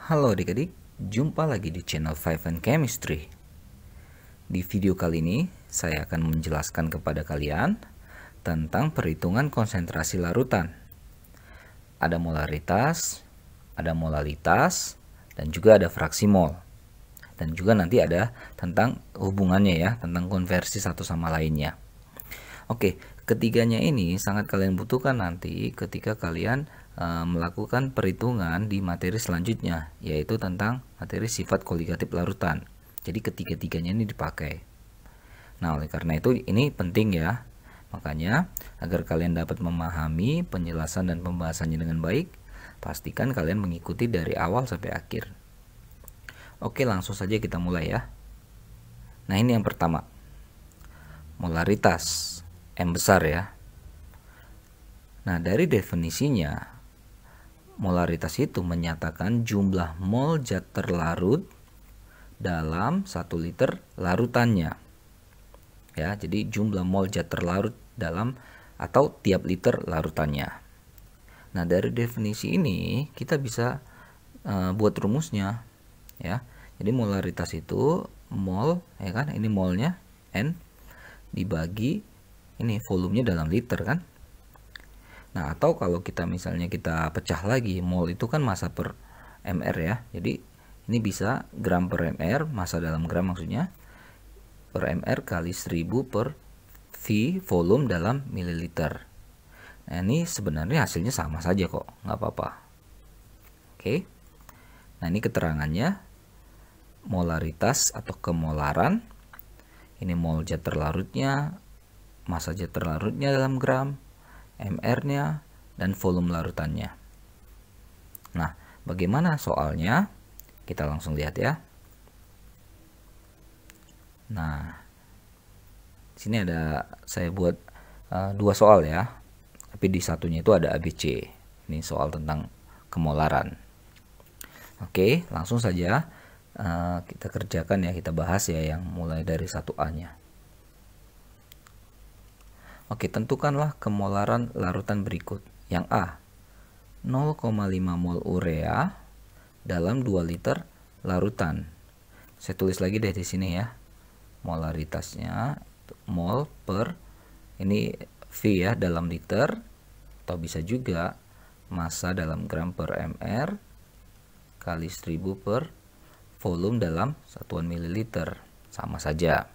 Halo adik-adik, jumpa lagi di channel Five and Chemistry. Di video kali ini, saya akan menjelaskan kepada kalian tentang perhitungan konsentrasi larutan. Ada molaritas, ada molalitas, dan juga ada fraksi mol. Dan juga nanti ada tentang hubungannya ya, tentang konversi satu sama lainnya. Oke, ketiganya ini sangat kalian butuhkan nanti ketika kalian melakukan perhitungan di materi selanjutnya, yaitu tentang materi sifat koligatif larutan. Jadi ketiga-tiganya ini dipakai. Nah, oleh karena itu ini penting ya. Makanya, agar kalian dapat memahami penjelasan dan pembahasannya dengan baik, pastikan kalian mengikuti dari awal sampai akhir. Oke, langsung saja kita mulai ya. Nah, ini yang pertama. Molaritas. M besar ya. Nah, dari definisinya, molaritas itu menyatakan jumlah mol zat terlarut dalam 1 liter larutannya. Ya, jadi jumlah mol zat terlarut dalam atau tiap liter larutannya. Nah, dari definisi ini kita bisa buat rumusnya ya. Jadi molaritas itu mol ya kan, ini molnya N dibagi ini volumenya dalam liter kan. Nah, atau kalau kita misalnya kita pecah lagi, mol itu kan massa per mr ya. Jadi ini bisa gram per mr, massa dalam gram maksudnya, per mr kali 1000 per V volume dalam mililiter. Nah, ini sebenarnya hasilnya sama saja kok, nggak apa-apa. Oke. Nah, ini keterangannya molaritas atau kemolaran. Ini mol zat terlarutnya, massa zat terlarutnya dalam gram, mr-nya, dan volume larutannya. Nah, bagaimana soalnya? Kita langsung lihat ya. Nah, sini ada saya buat dua soal ya, tapi di satunya itu ada ABC. Ini soal tentang kemolaran. Oke, langsung saja kita kerjakan ya, kita bahas ya yang mulai dari 1A-nya. Oke, tentukanlah kemolaran larutan berikut. Yang A, 0,5 mol urea dalam 2 liter larutan. Saya tulis lagi deh di sini ya. Molaritasnya mol per ini V ya dalam liter, atau bisa juga massa dalam gram per mr kali 1000 per volume dalam satuan mililiter. Sama saja.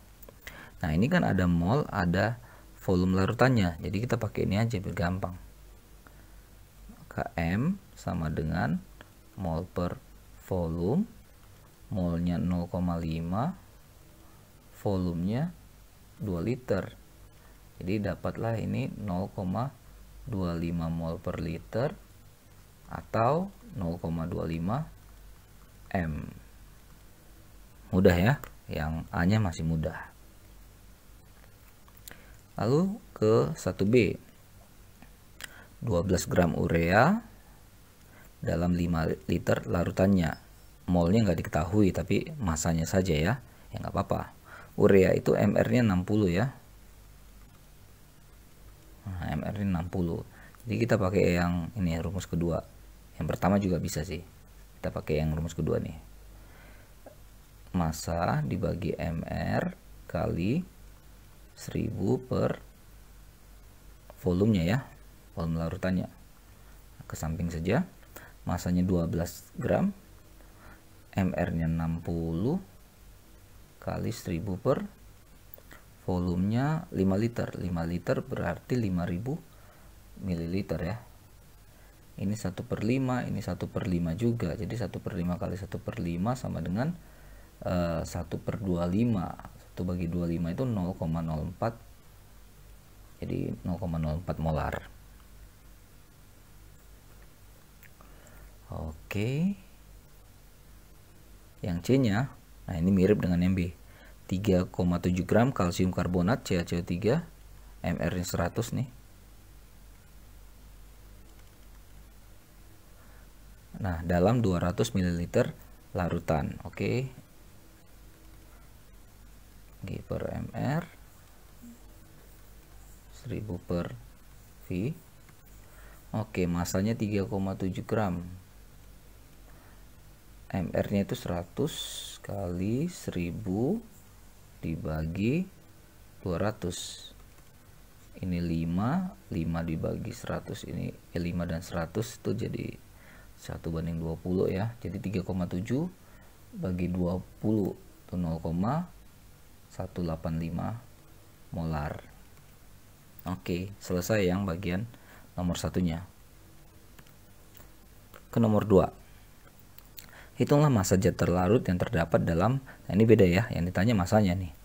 Nah, ini kan ada mol, ada volume larutannya, jadi kita pakai ini aja biar gampang. Km sama dengan mol per volume, molnya 0,5, volumenya 2 liter, jadi dapatlah ini 0,25 mol per liter atau 0,25 M. Mudah ya, yang A nya masih mudah. Lalu ke 1B, 12 gram urea dalam 5 liter larutannya. Molnya nggak diketahui, tapi masanya saja ya. Ya nggak apa-apa. Urea itu mr-nya 60 ya. Nah, mr-nya 60. Jadi kita pakai yang ini rumus kedua. Yang pertama juga bisa sih. Kita pakai yang rumus kedua nih. Massa dibagi mr kali 1000 per volumenya ya, volume larutannya. Ke samping saja, massanya 12 gram, mr-nya 60 kali 1000 per volumenya 5 liter. 5 liter berarti 5000 mililiter ya. Ini 1/5, ini 1/5 juga. Jadi 1/5 kali 1/5 sama dengan 1/25. 1 bagi 25 itu 0,04, jadi 0,04 molar. Oke, yang C nya, nah ini mirip dengan yang B, 3,7 gram kalsium karbonat CaCO3, mr nya 100 nih. Nah, dalam 200 ml larutan. Oke, G per mr 1000 per V. Oke, masanya 3,7 gram. MR-nya itu 100 kali 1000 dibagi 200. Ini 5 dibagi 100, ini 5 dan 100 itu jadi 1:20 ya. Jadi 3,7 bagi 20 itu 0,185 molar. Oke, selesai yang bagian nomor satunya. Ke nomor 2. Hitunglah massa zat terlarut yang terdapat dalam, nah ini beda ya, yang ditanya masanya nih.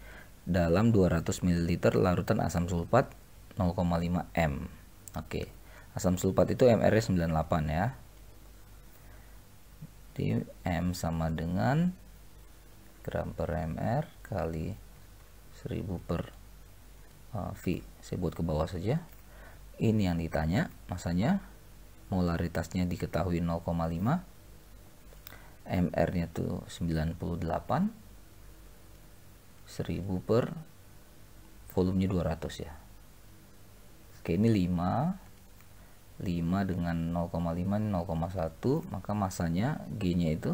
Dalam 200 ml larutan asam sulfat 0,5 m. Oke. Asam sulfat itu MR-nya 98 ya. Jadi M sama dengan gram per mr kali 1000 per V. Saya buat ke bawah saja. Ini yang ditanya masanya. Molaritasnya diketahui 0,5. MR-nya tuh 98, 1000 per volumenya 200 ya. Oke, ini 5 dengan 0,5 ini 0,1, maka masanya G-nya itu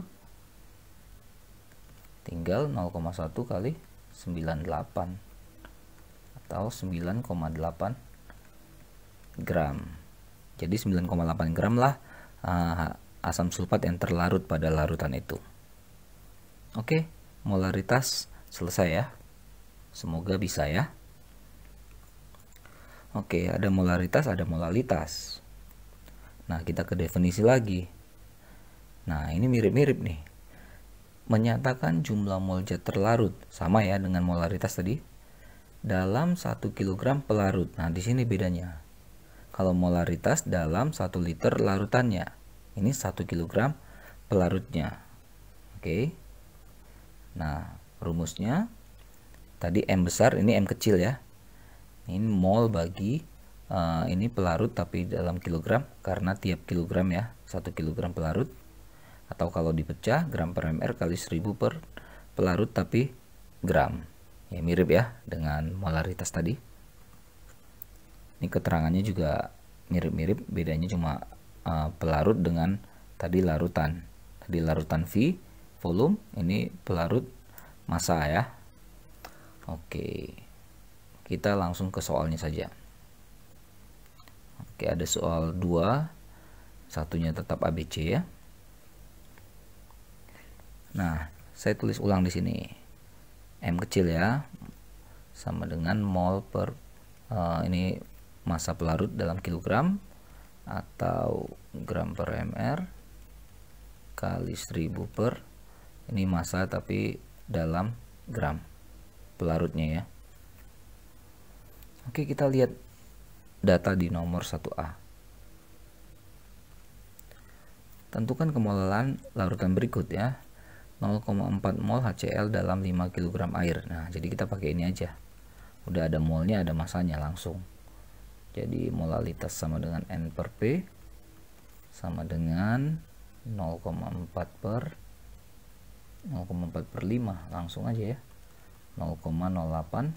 tinggal 0,1 kali 98 atau 9,8 gram. Jadi 9,8 gram lah asam sulfat yang terlarut pada larutan itu. Oke, molaritas selesai ya. Semoga bisa ya. Oke, ada molaritas, ada molalitas. Nah, kita ke definisi lagi. Nah, ini mirip-mirip nih. Menyatakan jumlah mol zat terlarut sama ya dengan molaritas tadi dalam 1 kg pelarut. Nah, di sini bedanya. Kalau molaritas dalam 1 liter larutannya. Ini 1 kg pelarutnya. Oke. Nah, rumusnya tadi M besar, ini M kecil ya. Ini mol bagi ini pelarut tapi dalam kilogram, karena tiap kilogram ya 1 kg pelarut, atau kalau dipecah gram per mr kali 1000 per pelarut tapi gram. Ya mirip ya dengan molaritas tadi. Ini keterangannya juga mirip-mirip, bedanya cuma pelarut dengan tadi larutan. Tadi larutan V volume, ini pelarut massa ya. Oke. Kita langsung ke soalnya saja. Oke, ada soal 2. Satunya tetap ABC ya. Nah, saya tulis ulang di sini. M kecil ya. Sama dengan mol per ini massa pelarut dalam kilogram atau gram per mr kali 1000 per ini massa tapi dalam gram pelarutnya ya. Oke, kita lihat data di nomor 1A. Tentukan kemolaran larutan berikut ya. 0,4 mol HCl dalam 5 kg air. Nah, jadi kita pakai ini aja. Udah ada molnya, ada masanya langsung. Jadi molalitas sama dengan N per P sama dengan 0,4 per 5 langsung aja ya, 0,08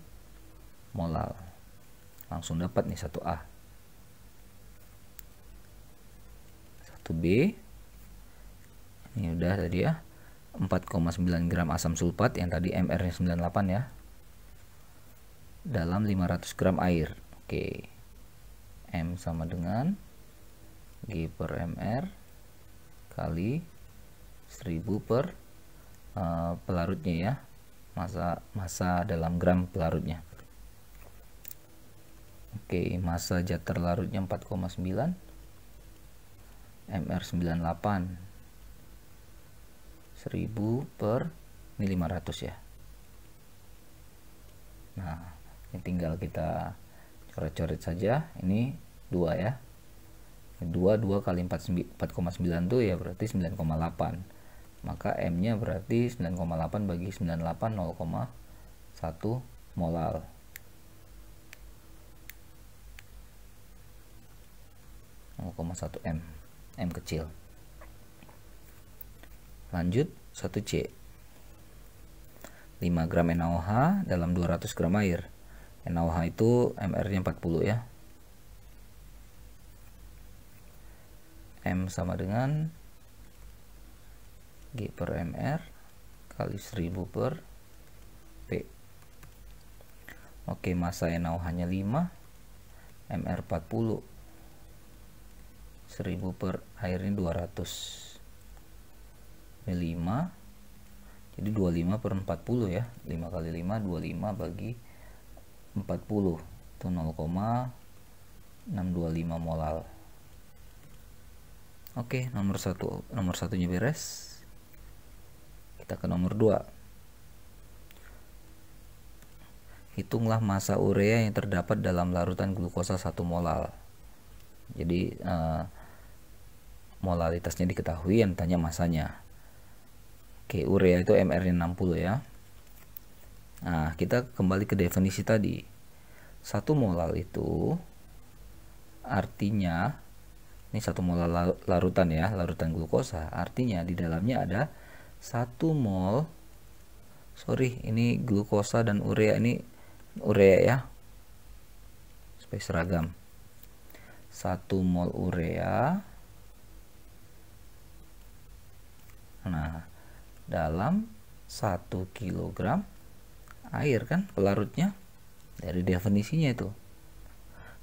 molal. Langsung dapat nih 1A. 1B ini udah tadi ya, 4,9 gram asam sulfat yang tadi MR nya 98 ya, dalam 500 gram air. Oke, M sama dengan G per MR kali 1000 per pelarutnya ya, massa dalam gram pelarutnya. Oke, massa zat terlarutnya 4,9, MR 98, 1000 per ini 500 ya. Nah, ini tinggal kita coret-coret saja. Ini 2 ya. 2 kali 4,9 tuh ya berarti 9,8. Maka M-nya berarti 9,8 bagi 98, 0,1 molal. M kecil. Lanjut 1C. 5 gram NaOH dalam 200 gram air. NaOH itu MR-nya 40 ya. M sama dengan G per mR kali 1000 per P. Oke, massa NaOH nya 5, mR 40, 1000 per airnya 200, ini 5, jadi 25 per 40 ya, 5 kali 5 25 bagi 40 itu 0,625 molal. Oke, nomor satunya beres. Kita ke nomor 2. Hitunglah massa urea yang terdapat dalam larutan glukosa 1 molal. Jadi molalitasnya diketahui, yang tanya masanya. Oke, urea itu mR-nya 60 ya. Nah, kita kembali ke definisi tadi. 1 molal itu artinya, ini 1 molal larutan ya, larutan glukosa. Artinya di dalamnya ada 1 mol, ini glukosa dan urea, ini urea ya, supaya seragam. 1 mol urea, nah, dalam 1 kilogram air kan pelarutnya, dari definisinya itu.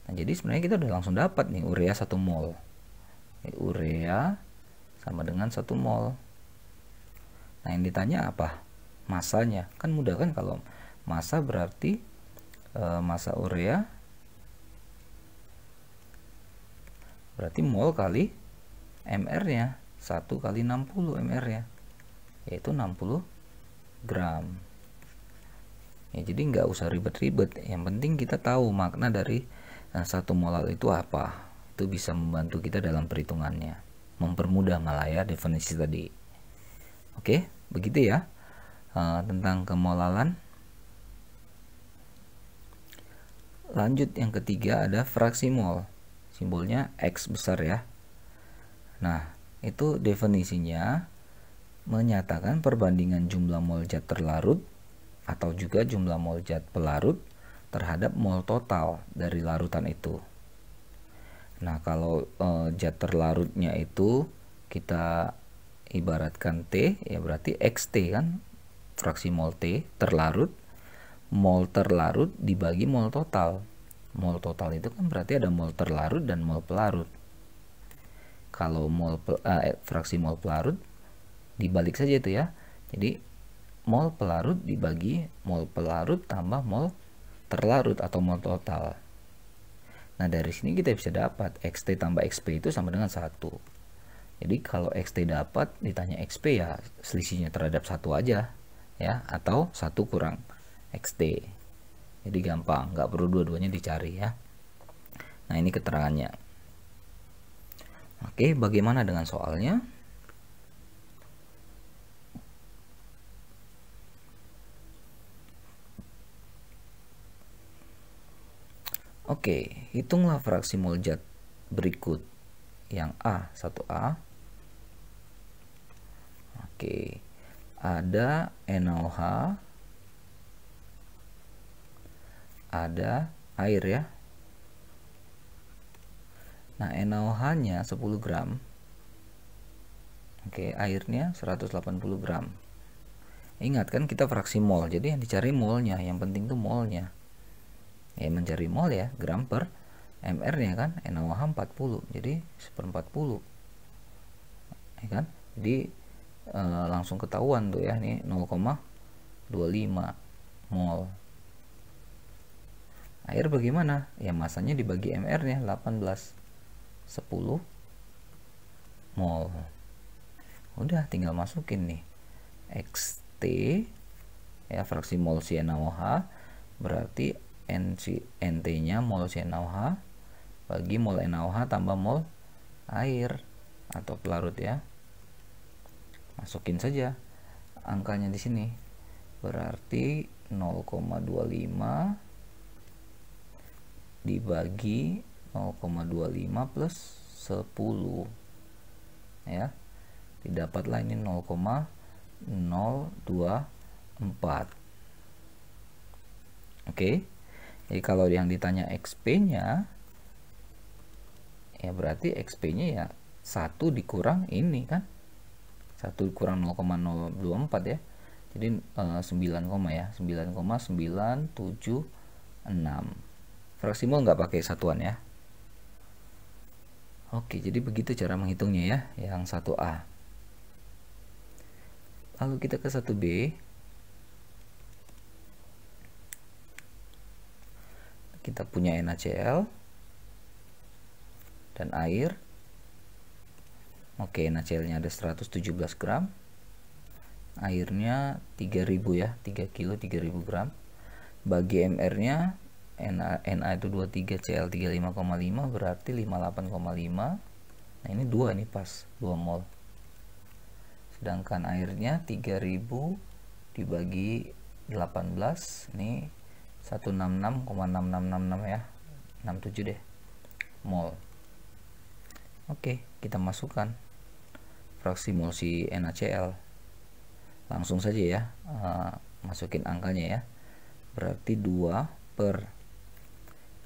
Nah, jadi sebenarnya kita udah langsung dapat nih urea 1 mol. Urea sama dengan 1 mol. Nah, yang ditanya apa? Masanya. Kan mudah kan, kalau massa berarti massa urea berarti mol kali mR-nya, 1 kali 60 mR-nya, yaitu 60 gram. Ya, jadi nggak usah ribet-ribet, yang penting kita tahu makna dari 1 molal itu apa. Itu bisa membantu kita dalam perhitungannya, mempermudah malah ya definisi tadi. Oke, begitu ya tentang kemolalan. Lanjut, yang ketiga ada fraksi mol, simbolnya X besar ya. Nah, itu definisinya menyatakan perbandingan jumlah mol zat terlarut atau juga jumlah mol zat pelarut terhadap mol total dari larutan itu. Nah, kalau zat terlarutnya itu kita ibaratkan T, ya berarti XT kan, fraksi mol T terlarut. Mol terlarut dibagi mol total. Mol total itu kan berarti ada mol terlarut dan mol pelarut. Kalau fraksi mol pelarut dibalik saja itu ya. Jadi mol pelarut dibagi mol pelarut tambah mol terlarut atau mol total. Nah, dari sini kita bisa dapat XT tambah XP itu sama dengan 1. Jadi kalau XT dapat, ditanya XP ya selisihnya terhadap 1 aja ya, atau 1 kurang XT. Jadi gampang, nggak perlu dua-duanya dicari ya. Nah, ini keterangannya. Oke, bagaimana dengan soalnya? Oke, hitunglah fraksi mol zat berikut. Yang A, 1A. Oke, ada NaOH, ada air ya. Nah, NaOH-nya 10 gram. Oke, airnya 180 gram. Ingat kan kita fraksi mol, jadi yang dicari molnya, yang penting tuh molnya. Ya, mencari mol ya, gram per mR-nya kan, NaOH 40, jadi 1/40. Ya kan? Jadi langsung ketahuan tuh ya, ini 0,25 mol. Air bagaimana? Ya, masanya dibagi mR-nya 18, 10 mol. Udah tinggal masukin nih XT ya, fraksi mol CNaOH, berarti NT-nya mol CNaOH bagi mol NaOH tambah mol air atau pelarut ya. Masukin saja angkanya di sini. Berarti 0,25 dibagi 0,25 plus 10 ya, didapatlah ini 0,024. Oke, jadi kalau yang ditanya XP nya ya berarti XP nya ya 1 dikurang ini kan, 1 kurang 0,024 ya. Jadi 9, ya 9,976. Fraksi mol nggak pakai satuan ya. Oke, jadi begitu cara menghitungnya ya, yang 1A. Lalu kita ke 1B. Kita punya NaCl dan air. Oke, NaCl-nya ada 117 gram. Airnya 3000 ya, 3 kilo 3000 gram. Bagi MR-nya Na itu 23, Cl 35,5 berarti 58,5. Nah, ini 2 nih pas, 2 mol. Sedangkan airnya 3000 dibagi 18 nih 166,6666 ya. 67 deh mol. Oke, kita masukkan fraksi mol si NaCl. Langsung saja ya, masukin angkanya ya. Berarti 2 per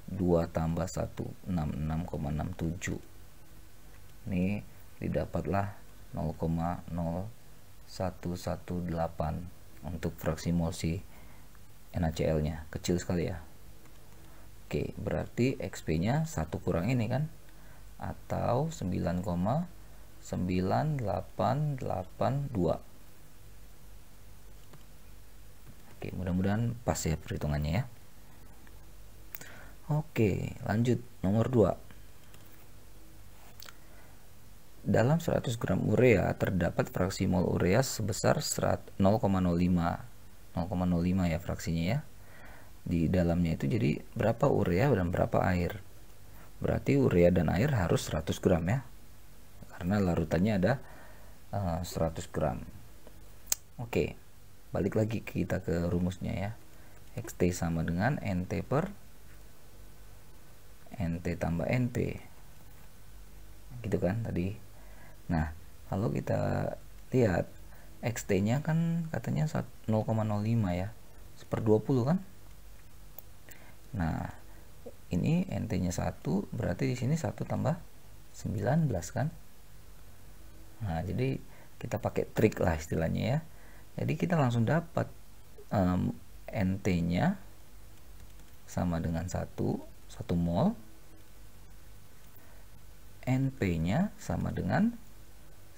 2 tambah 1, 66,67. Ini didapatlah 0,0118 untuk fraksi mol si NaCl nya. Kecil sekali ya. Oke, berarti XP nya 1 kurang ini kan, atau 9,9882. Oke, mudah-mudahan pas ya perhitungannya ya. Oke, lanjut nomor 2. Dalam 100 gram urea terdapat fraksi mol urea sebesar 0,05 ya fraksinya ya. Di dalamnya itu jadi berapa urea dan berapa air. Berarti urea dan air harus 100 gram ya. Karena larutannya ada 100 gram. Oke, balik lagi kita ke rumusnya ya. XT sama dengan NT per NT tambah NP, gitu kan tadi. Nah, kalau kita lihat XT nya kan katanya 0,05 ya, 1/20 kan. Nah, ini NT nya 1, berarti di sini 1 tambah 19 kan. Nah, jadi kita pakai trik lah istilahnya ya. Jadi kita langsung dapat NT nya sama dengan 1 mol, NP nya sama dengan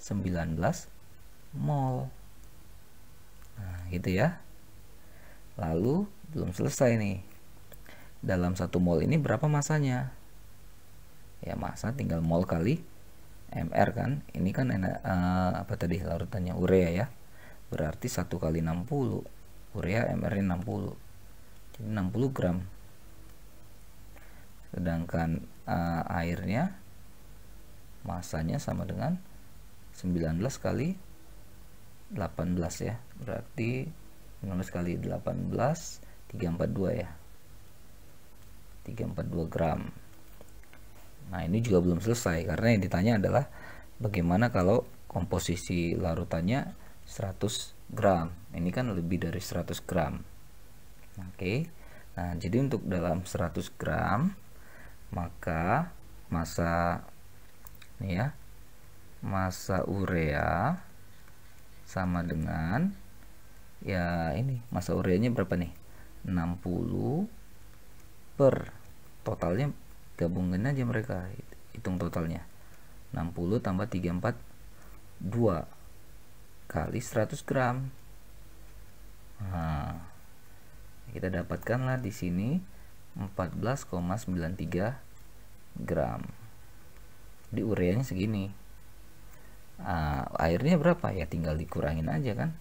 19 mol. Nah, gitu ya. Lalu belum selesai nih. Dalam 1 mol ini berapa masanya? Ya, massa tinggal mol kali MR kan. Ini kan apa tadi larutannya, urea ya. Berarti 1 kali 60. Urea MR nya 60. Jadi 60 gram. Sedangkan airnya masanya sama dengan 19 kali 18 ya. Berarti 19 kali 18 342 ya. 342 gram. Nah, ini juga belum selesai karena yang ditanya adalah bagaimana kalau komposisi larutannya 100 gram. Ini kan lebih dari 100 gram. Oke. Nah, jadi untuk dalam 100 gram maka massa nih ya, massa urea sama dengan ya ini, massa ureanya berapa nih, 60 per totalnya, gabungin aja mereka, hitung totalnya 60 tambah 342 kali 100 gram. Nah, kita dapatkanlah di sini 14,93 gram. Di ureanya segini. Airnya berapa ya, tinggal dikurangin aja kan.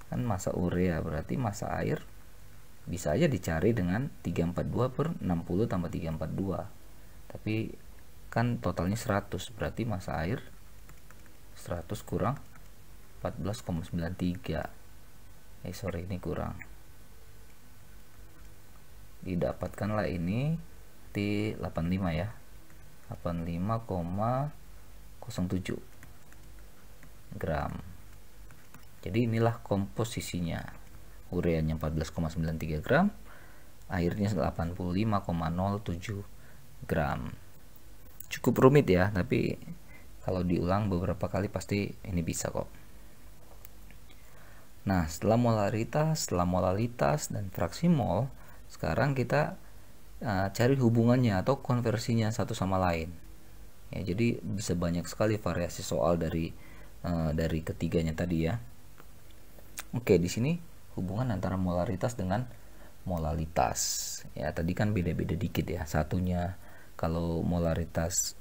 Kan massa urea berarti massa air bisa aja dicari dengan 342 per 60 tambah 342. Tapi kan totalnya 100, berarti massa air 100 kurang 14,93. Sorry, ini kurang. Didapatkanlah ini T85 ya. 85,07 gram. Jadi inilah komposisinya. Ureanya 14,93 gram, airnya 85,07 gram. Cukup rumit ya, tapi kalau diulang beberapa kali pasti ini bisa kok. Nah, setelah molalitas dan fraksi mol, sekarang kita cari hubungannya atau konversinya satu sama lain. Ya, jadi bisa banyak sekali variasi soal dari ketiganya tadi ya. Oke, di sini hubungan antara molaritas dengan molalitas. Ya, tadi kan beda-beda dikit ya. Satunya kalau molaritas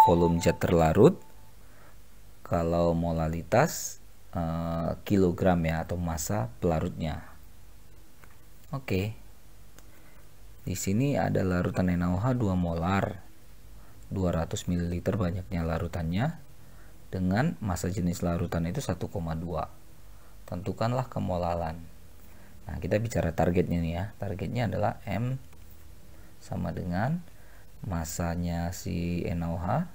volume zat terlarut, kalau molalitas kilogram ya atau massa pelarutnya. Oke. Di sini ada larutan NaOH 2 molar. 200 ml banyaknya larutannya dengan massa jenis larutan itu 1,2. Tentukanlah kemolalan. Nah, kita bicara targetnya nih ya. Targetnya adalah M sama dengan massanya si NaOH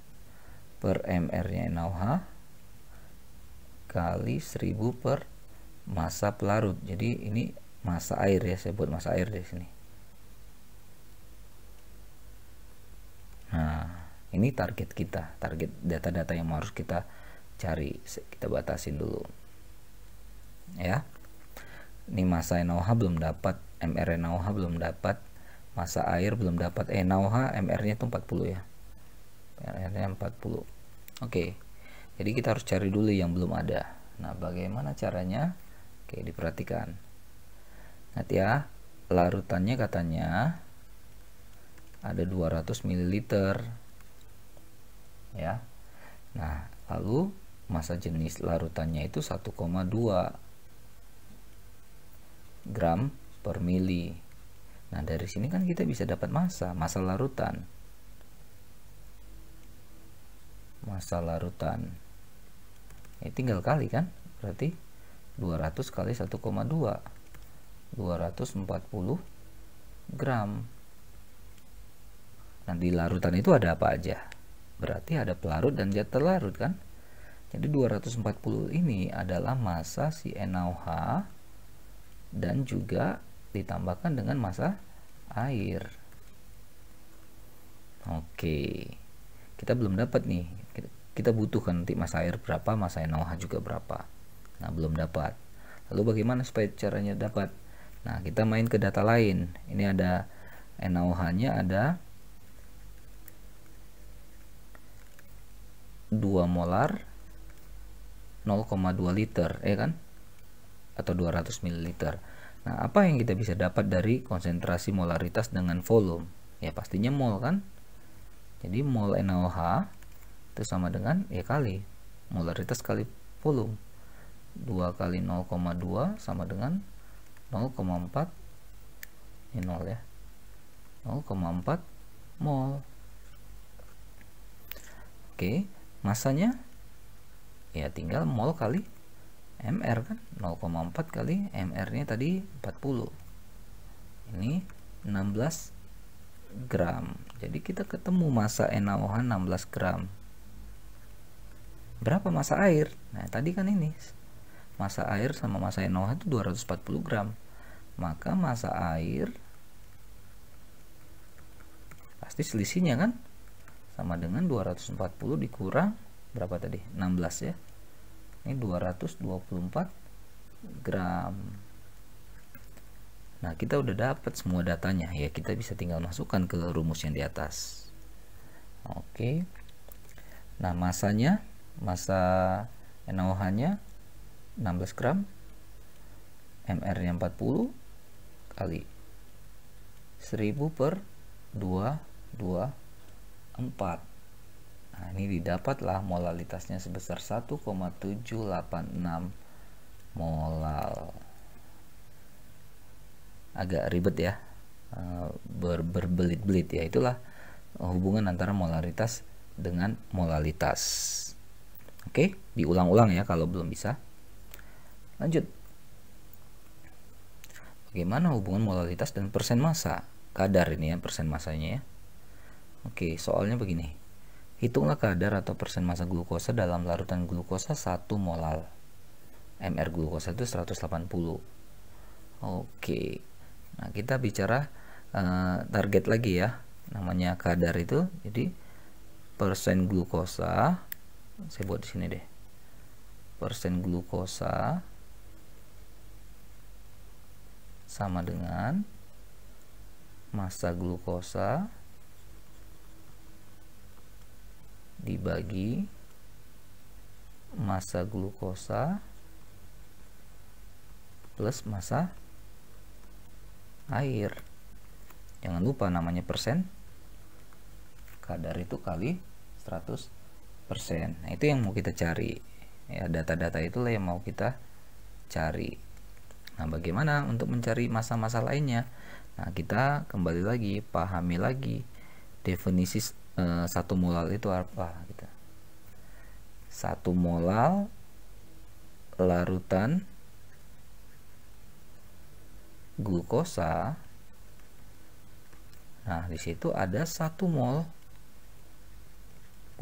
per MR-nya NaOH kali 1000 per massa pelarut. Jadi ini massa air ya, saya buat massa air di sini. Nah, ini target kita, target data-data yang harus kita cari. Kita batasin dulu. Ya. Ini massa NaOH belum dapat, MR NaOH belum dapat, massa air belum dapat. NaOH MR-nya itu 40 ya. MR-nya 40. Oke. Jadi kita harus cari dulu yang belum ada. Nah, bagaimana caranya? Oke, diperhatikan. Lihat ya, larutannya katanya ada 200 ml. Ya. Nah, lalu massa jenis larutannya itu 1,2 gram per mili. Nah, dari sini kan kita bisa dapat massa larutan. Massa larutan. Ini tinggal kali kan? Berarti 200 kali 1,2. 240 gram. Nah, di larutan itu ada apa aja? Berarti ada pelarut dan zat terlarut kan? Jadi 240 ini adalah massa si NaOH dan juga ditambahkan dengan massa air. Oke. Kita belum dapat nih. Kita butuhkan nanti massa air berapa, massa NaOH juga berapa. Nah, belum dapat. Lalu bagaimana supaya caranya dapat? Nah, kita main ke data lain. Ini ada NaOH-nya ada 2 molar 0,2 liter, ya kan? Atau 200 ml. Nah, apa yang kita bisa dapat dari konsentrasi molaritas dengan volume? Ya, pastinya mol kan? Jadi mol NaOH itu sama dengan ya kali molaritas kali volume. 2 kali 0,2 sama dengan 0,4. Ini 0 ya. 0,4 mol. Oke, masanya ya tinggal mol kali MR kan, 0,4 kali MR-nya tadi 40. Ini 16 gram. Jadi kita ketemu massa NaOH 16 gram. Berapa massa air? Nah, tadi kan ini massa air sama massa NaOH itu 240 gram. Maka massa air pasti selisihnya kan sama dengan 240 dikurang berapa tadi? 16 ya. Ini 224 gram. Nah, kita udah dapat semua datanya ya. Kita bisa tinggal masukkan ke rumus yang di atas. Oke. Nah, massanya, massa NaOH-nya 16 gram. MR-nya 40 kali 1000 per 224. Nah, ini didapatlah molalitasnya sebesar 1,786 molal. Agak ribet ya, berbelit-belit ya. Itulah hubungan antara molaritas dengan molalitas. Oke, diulang-ulang ya kalau belum bisa. Lanjut. Bagaimana hubungan molalitas dan persen massa? Kadar ini ya, persen massanya ya. Oke, soalnya begini. Hitunglah kadar atau persen massa glukosa dalam larutan glukosa 1 molal. MR glukosa itu 180. Oke. Nah, kita bicara target lagi ya. Namanya kadar itu. Jadi persen glukosa, saya buat di sini deh. Persen glukosa sama dengan massa glukosa dibagi massa glukosa plus massa air. Jangan lupa namanya persen, kadar itu kali 100%. Nah, itu yang mau kita cari ya, data-data itulah yang mau kita cari. Nah, bagaimana untuk mencari massa-massa lainnya? Nah, kita kembali lagi, pahami lagi definisi 1 molal itu apa gitu. 1 molal larutan glukosa. Nah, di situ ada 1 mol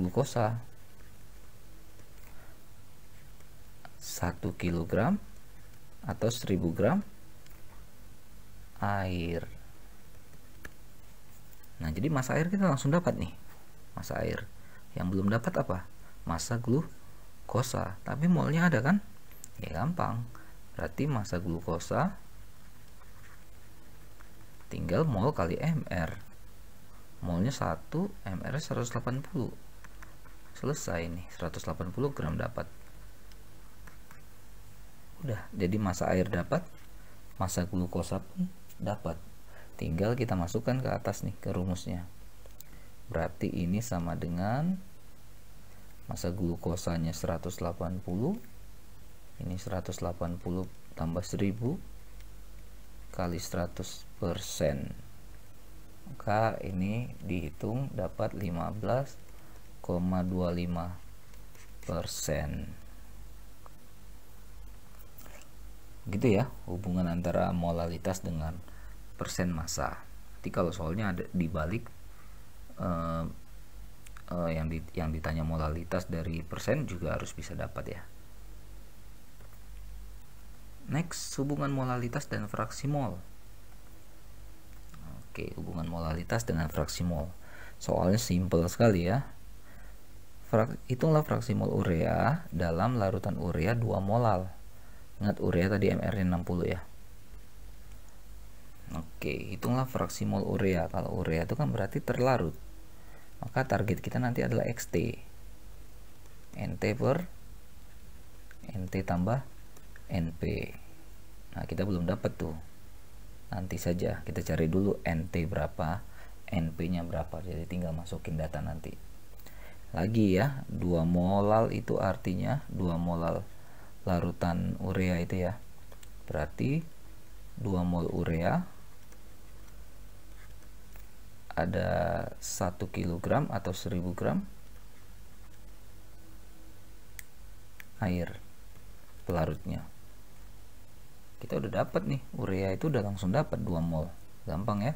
glukosa. 1 kilogram atau 1000 gram air. Nah, jadi massa air kita langsung dapat nih. Massa air. Yang belum dapat apa? Massa glukosa. Tapi molnya ada kan? Ya gampang. Berarti massa glukosa tinggal mol kali mr. Molnya 1, mr 180. Selesai nih, 180 gram dapat. Udah, jadi massa air dapat, massa glukosa pun dapat. Tinggal kita masukkan ke atas nih, ke rumusnya. Berarti ini sama dengan massa glukosanya 180, ini 180 tambah 1000 kali 100%. Maka ini dihitung dapat 15,25%. Gitu ya hubungan antara molalitas dengan persen massa. Jadi kalau soalnya ada dibalik yang ditanya molalitas dari persen juga harus bisa dapat ya. Next, hubungan molalitas dan fraksi mol. Oke, hubungan molalitas dengan fraksi mol. Soalnya simple sekali ya. Hitunglah fraksi mol urea dalam larutan urea 2 molal. Ingat urea tadi mr-nya 60 ya. Oke, hitunglah fraksi mol urea. Kalau urea itu kan berarti terlarut. Maka target kita nanti adalah XT. NT per NT tambah NP. Nah, kita belum dapat tuh. Nanti saja kita cari dulu NT berapa, NP-nya berapa. Jadi tinggal masukin data nanti. Lagi ya, 2 molal itu artinya 2 molal larutan urea itu ya. Berarti 2 mol urea ada 1 kilogram atau 1000 gram air pelarutnya. Kita udah dapat nih, urea itu udah langsung dapat 2 mol. Gampang ya.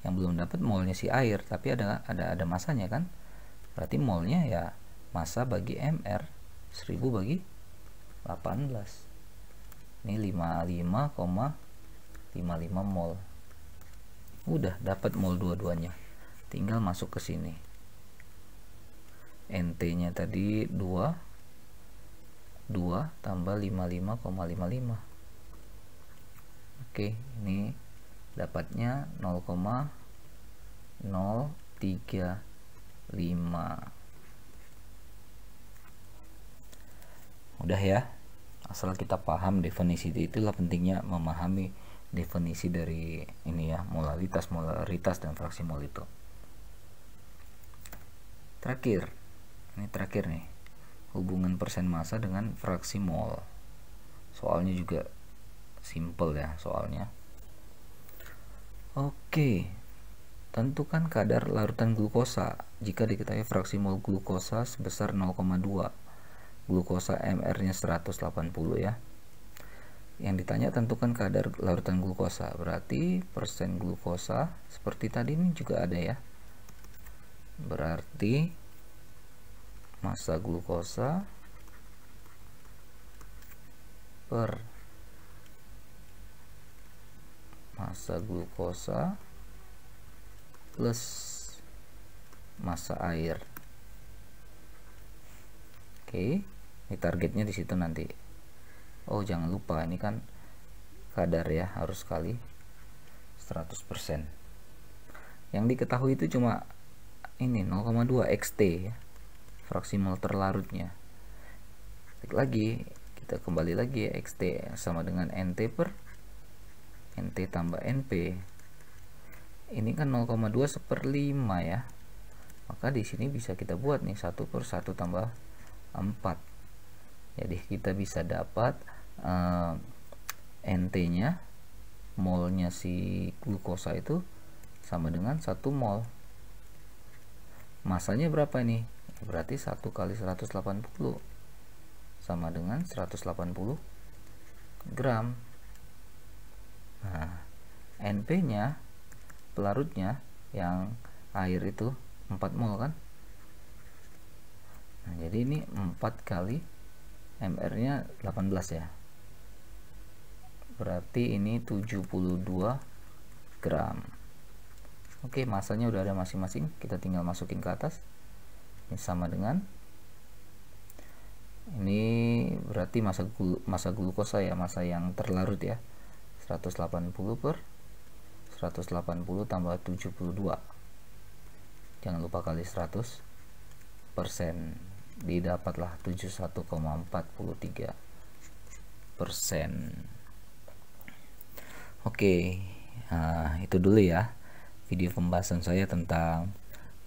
Yang belum dapat molnya si air, tapi ada masanya kan. Berarti molnya ya massa bagi mr, 1000 bagi 18. Ini 55,55 mol. Udah dapat mol dua-duanya. Tinggal masuk ke sini. NT-nya tadi 2 tambah 55,55. Oke, ini dapatnya 0,035. Udah ya, asal kita paham definisi, itulah pentingnya memahami definisi dari ini ya, molalitas, molaritas, dan fraksi mol itu. Terakhir, ini terakhir nih, hubungan persen massa dengan fraksi mol. Soalnya juga simple ya soalnya. Oke, tentukan kadar larutan glukosa jika diketahui fraksi mol glukosa sebesar 0,2. Glukosa mr-nya 180 ya. Yang ditanya tentukan kadar larutan glukosa, berarti persen glukosa seperti tadi ini juga ada ya. Berarti massa glukosa per massa glukosa plus massa air. Oke, ini targetnya di situ nanti. Oh, jangan lupa ini kan kadar ya, harus kali 100%. Yang diketahui itu cuma ini 0,2 xt ya, fraksi mol terlarutnya. Klik lagi, kita kembali lagi ya, xt sama dengan nt per nt tambah np. Ini kan 0,2/5 ya, maka di sini bisa kita buat nih 1/1 tambah 4. Jadi kita bisa dapat nt nya, molnya si glukosa itu sama dengan 1 mol. Masanya berapa ini? Berarti 1 kali 180 sama dengan 180 gram. Nah, NP nya, pelarutnya yang air itu 4 mol kan. Nah, jadi ini 4 kali MR nya 18 ya, berarti ini 72 gram. Oke, masanya udah ada masing-masing, kita tinggal masukin ke atas. Ini sama dengan, ini berarti massa glukosa ya, massa yang terlarut ya, 180 per 180 tambah 72, jangan lupa kali 100%, didapatlah 71,43%. Oke, nah, itu dulu ya video pembahasan saya tentang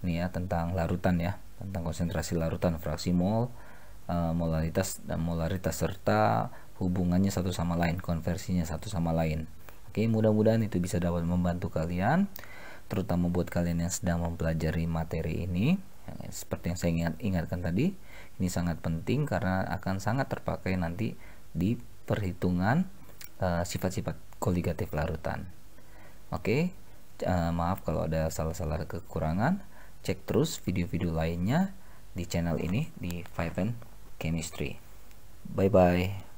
ini ya, tentang larutan ya, tentang konsentrasi larutan, fraksi mol, molaritas dan molaritas, serta hubungannya satu sama lain, konversinya satu sama lain. Oke, mudah-mudahan itu bisa dapat membantu kalian, terutama buat kalian yang sedang mempelajari materi ini. Seperti yang saya ingatkan tadi, ini sangat penting karena akan sangat terpakai nanti di perhitungan sifat-sifat koligatif larutan. Oke, maaf kalau ada salah-salah kekurangan. Cek terus video-video lainnya di channel ini di 5N Chemistry. Bye bye.